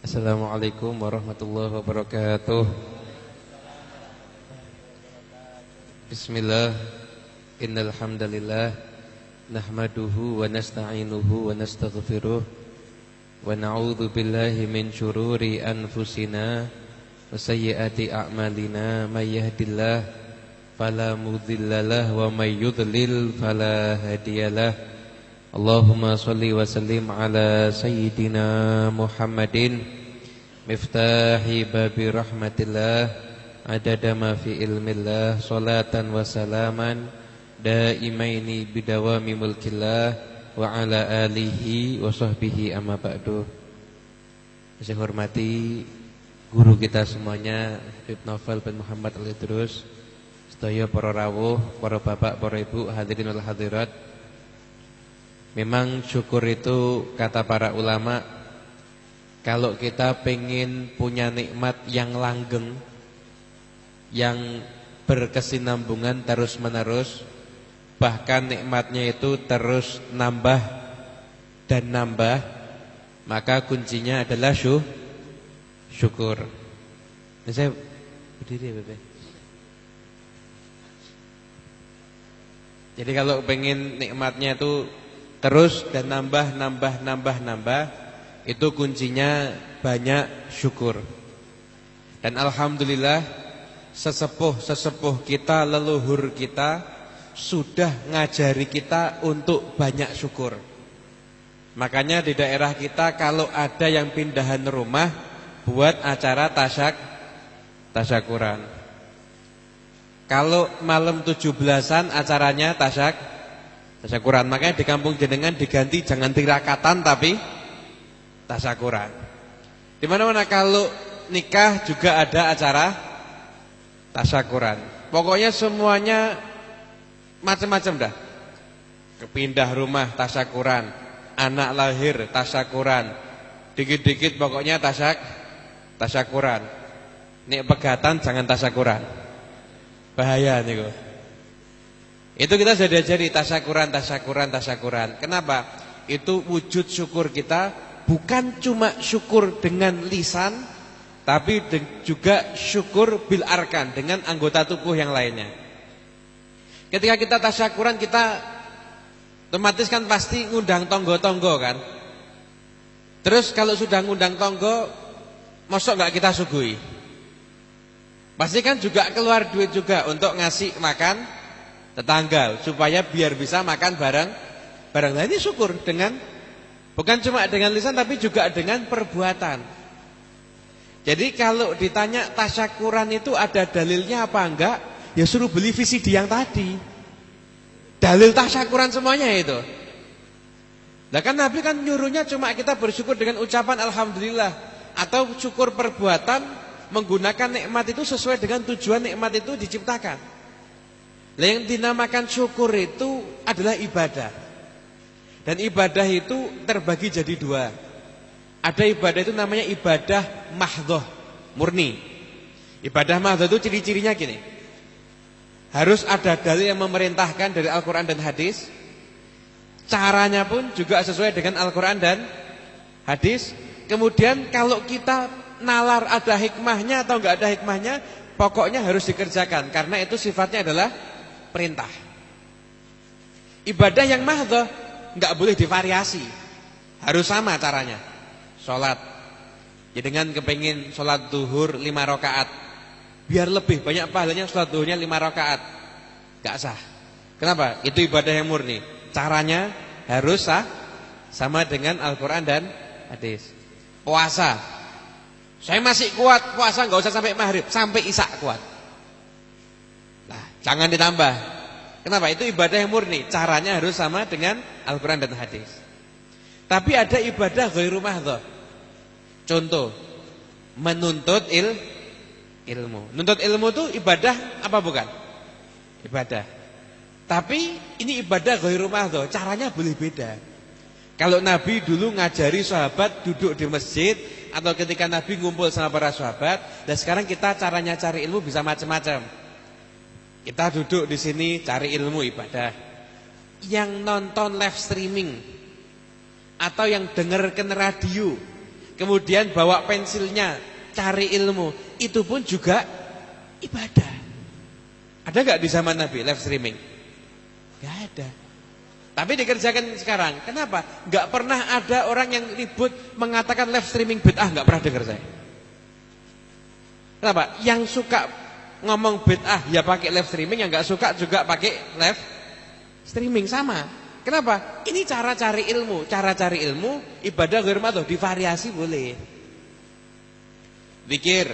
Assalamualaikum warahmatullahi wabarakatuh. Bismillah. Innal hamdalillah nahmaduhu wa nasta'inuhu wa nastaghfiruh wa na'udzu billahi min syururi anfusina wa sayyiati a'malina may yahdihillahu fala mudhillalah wa may yudlil fala hadiyalah. Allahumma shalli wa sallim ala sayyidina Muhammadin miftahi babi rahmatillah adada ma fi ilmillah salatan wa salaman daimaini bidawami mulkillah wa ala alihi wa sahbihi amma ba'du. Saya hormati guru kita semuanya Habib Novel bin Muhammad Al-Idrus, sedaya para rawuh, para bapak, para ibu, hadirin wal hadirat. Memang syukur itu kata para ulama, kalau kita pengen punya nikmat yang langgeng, yang berkesinambungan terus menerus, bahkan nikmatnya itu terus nambah dan nambah, maka kuncinya adalah syukur. Ini saya berdiri, Bebe. Jadi kalau pengen nikmatnya itu terus dan nambah, itu kuncinya banyak syukur. Dan alhamdulillah sesepuh kita, leluhur kita sudah ngajari kita untuk banyak syukur. Makanya di daerah kita kalau ada yang pindahan rumah, buat acara tasyakuran. Kalau malam 17-an acaranya tasyakuran. Makanya di kampung jenengan diganti jangan tirakatan tapi tasyakuran. Di mana-mana kalau nikah juga ada acara tasyakuran. Pokoknya semuanya macam-macam dah. Kepindah rumah tasyakuran, anak lahir tasyakuran, dikit-dikit pokoknya tasyakuran. Nek pegatan jangan tasyakuran, bahaya niku. Itu kita sudah diajari tasyakuran. Kenapa? Itu wujud syukur kita bukan cuma syukur dengan lisan, tapi juga syukur bil arkan, dengan anggota tubuh yang lainnya. Ketika kita tasyakuran, kita otomatis kan pasti ngundang tonggo-tonggo kan. Terus kalau sudah ngundang tonggo, mosok gak kita sugui? Pasti kan juga keluar duit juga untuk ngasih makan tetangga supaya biar bisa makan bareng. Nah ini syukur dengan, bukan cuma dengan lisan tapi juga dengan perbuatan. Jadi kalau ditanya tasyakuran itu ada dalilnya apa enggak, ya suruh beli VCD yang tadi. Dalil tasyakuran semuanya itu. Nah kan Nabi kan nyuruhnya cuma kita bersyukur dengan ucapan alhamdulillah, atau syukur perbuatan menggunakan nikmat itu sesuai dengan tujuan nikmat itu diciptakan. Yang dinamakan syukur itu adalah ibadah. Dan ibadah itu terbagi jadi dua. Ada ibadah itu namanya ibadah mahdhah, murni. Ibadah mahdhah itu ciri-cirinya gini. Harus ada dalil yang memerintahkan dari Al-Quran dan hadis. Caranya pun juga sesuai dengan Al-Quran dan hadis. Kemudian kalau kita nalar ada hikmahnya atau enggak ada hikmahnya, pokoknya harus dikerjakan, karena itu sifatnya adalah perintah. Ibadah yang mahdhah enggak boleh divariasi, harus sama caranya. Sholat, ya dengan kepengin sholat duhur 5 rakaat, biar lebih banyak pahalanya sholat duhurnya 5 rakaat, enggak sah. Kenapa? Itu ibadah yang murni. Caranya harus sah, sama dengan Al-Quran dan hadis. Puasa, saya masih kuat puasa, enggak usah sampai maghrib, sampai isya kuat. Nah, jangan ditambah. Kenapa? Itu ibadah yang murni. Caranya harus sama dengan Al-Quran dan hadis. Tapi ada ibadah ghairu mahdhah. Contoh, menuntut ilmu. Menuntut ilmu itu ibadah apa bukan? Ibadah. Tapi ini ibadah ghairu mahdhah. Caranya boleh beda. Kalau Nabi dulu ngajari sahabat duduk di masjid, atau ketika Nabi ngumpul sama para sahabat, dan sekarang kita caranya cari ilmu bisa macam-macam. Kita duduk di sini cari ilmu ibadah. Yang nonton live streaming atau yang dengarkan radio, kemudian bawa pensilnya, cari ilmu, itu pun juga ibadah. Ada gak di zaman Nabi live streaming? Gak ada. Tapi dikerjakan sekarang. Kenapa? Gak pernah ada orang yang ribut mengatakan live streaming bid'ah, gak pernah dengar saya. Kenapa? Yang suka ngomong bid'ah ya pakai live streaming, yang gak suka juga pakai live streaming, sama. Kenapa? Ini cara cari ilmu. Cara cari ilmu, ibadah ghair madhah, divariasi boleh. Zikir,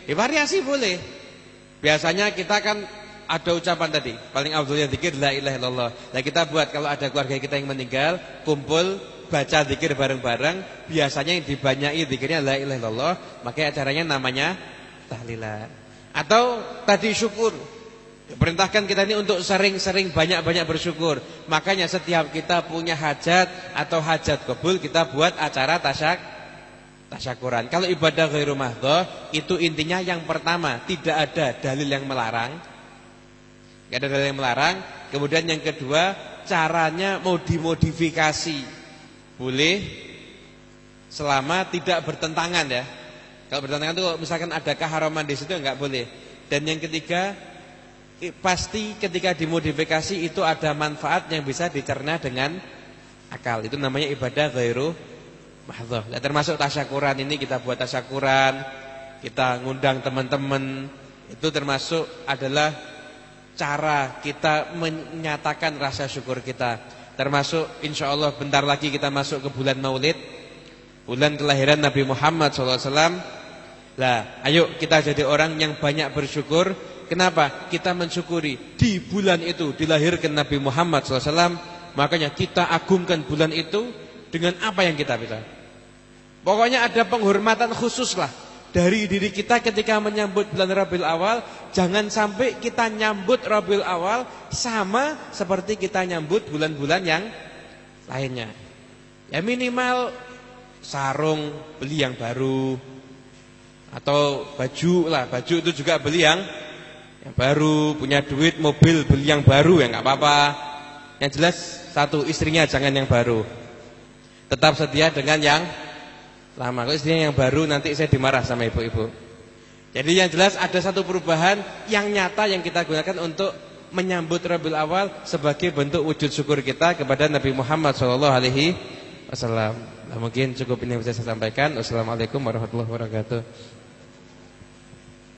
divariasi boleh. Biasanya kita kan ada ucapan tadi, paling afdhalnya zikir la ilaha illallah. Nah kita buat kalau ada keluarga kita yang meninggal, kumpul baca zikir bareng-bareng. Biasanya yang dibanyai zikirnya la ilaha illallah, makanya acaranya namanya tahlilan. Atau tadi syukur, perintahkan kita ini untuk sering-sering banyak-banyak bersyukur. Makanya setiap kita punya hajat atau hajat qabul, kita buat acara tasyakuran. Kalau ibadah ghairu mahdhah, itu intinya yang pertama tidak ada dalil yang melarang. Tidak ada dalil yang melarang. Kemudian yang kedua, caranya mau dimodifikasi boleh, selama tidak bertentangan ya. Kalau bertentangan itu misalkan ada keharaman di situ enggak boleh. Dan yang ketiga, pasti ketika dimodifikasi itu ada manfaat yang bisa dicerna dengan akal. Itu namanya ibadah ghairu mahdhah. Nah, termasuk tasyakuran ini, kita buat tasyakuran, kita ngundang teman-teman, itu termasuk adalah cara kita menyatakan rasa syukur kita. Termasuk insyaallah bentar lagi kita masuk ke bulan Maulid, bulan kelahiran Nabi Muhammad SAW. Lah, ayo kita jadi orang yang banyak bersyukur. Kenapa? Kita mensyukuri di bulan itu dilahirkan Nabi Muhammad SAW. Makanya kita agungkan bulan itu dengan apa yang kita bisa. Pokoknya ada penghormatan khusus lah dari diri kita ketika menyambut bulan Rabiul Awal. Jangan sampai kita nyambut Rabiul Awal sama seperti kita nyambut bulan-bulan yang lainnya. Ya minimal sarung beli yang baru, atau baju lah, baju itu juga beli yang baru. Punya duit mobil beli yang baru ya nggak apa-apa. Yang jelas satu, istrinya jangan yang baru, tetap setia dengan yang lama. Kalau istrinya yang baru nanti saya dimarah sama ibu-ibu. Jadi yang jelas ada satu perubahan yang nyata yang kita gunakan untuk menyambut Rabiul Awal sebagai bentuk wujud syukur kita kepada Nabi Muhammad SAW. Nah, mungkin cukup ini yang bisa saya sampaikan. Wassalamualaikum warahmatullahi wabarakatuh.